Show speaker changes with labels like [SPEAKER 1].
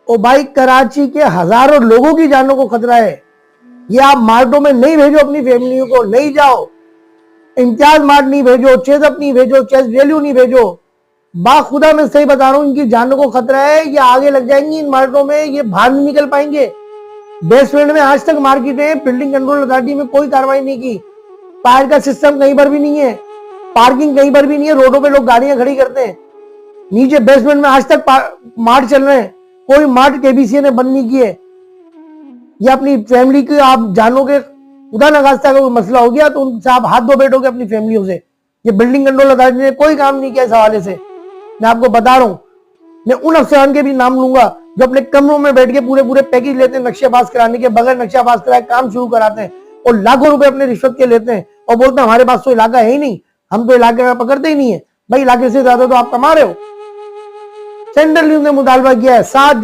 [SPEAKER 1] ओ भाई, कराची के हजारों लोगों की जानों को खतरा है। ये आप मार्टों में नहीं भेजो अपनी फैमिलियों को, नहीं जाओ। इम्तियाज मार्ट नहीं भेजो, चेजअप नहीं भेजो, चेस वैल्यू नहीं भेजो। बाखुदा मैं सही बता रहा हूं, इनकी जानों को खतरा है। ये आगे लग जाएंगी इन मार्टों में, ये बाहर नहीं निकल पाएंगे। बेसमेंट में आज तक मार्केट है, बिल्डिंग कंट्रोल अथॉरिटी में कोई कार्रवाई नहीं की। फायर का सिस्टम कहीं पर भी नहीं है, पार्किंग कहीं पर भी नहीं है, रोडों पे लोग गाड़ियां खड़ी करते हैं। नीचे बेसमेंट में आज तक मार्ट चल रहे हैं, कोई मार्ट केबीसी ने बंद नहीं किए। ये अपनी फैमिली की आप जानोगे, खुदा न खास्ता का कोई मसला हो गया तो उनसे आप हाथ धो बैठोगे अपनी फैमिलियों से। ये बिल्डिंग कंट्रोल अथॉरिटी ने कोई काम नहीं किया इस हवाले से। मैं आपको बता रहा हूं, मैं उन अफसरान के भी नाम लूंगा जो अपने कमरों में बैठ के पूरे पूरे पैकेज लेते हैं, नक्शे पास कराने के बगैर नक्शा पास कराए काम शुरू कराते हैं और लाखों रुपए अपने रिश्वत के लेते हैं और बोलते हैं हमारे पास तो इलाका है ही नहीं, हम तो इलाके में पकड़ते ही नहीं है। भाई इलाके से ज्यादा तो आप कमा रहे हो। सेंट्रल न्यूज ने मुतालबा किया है 7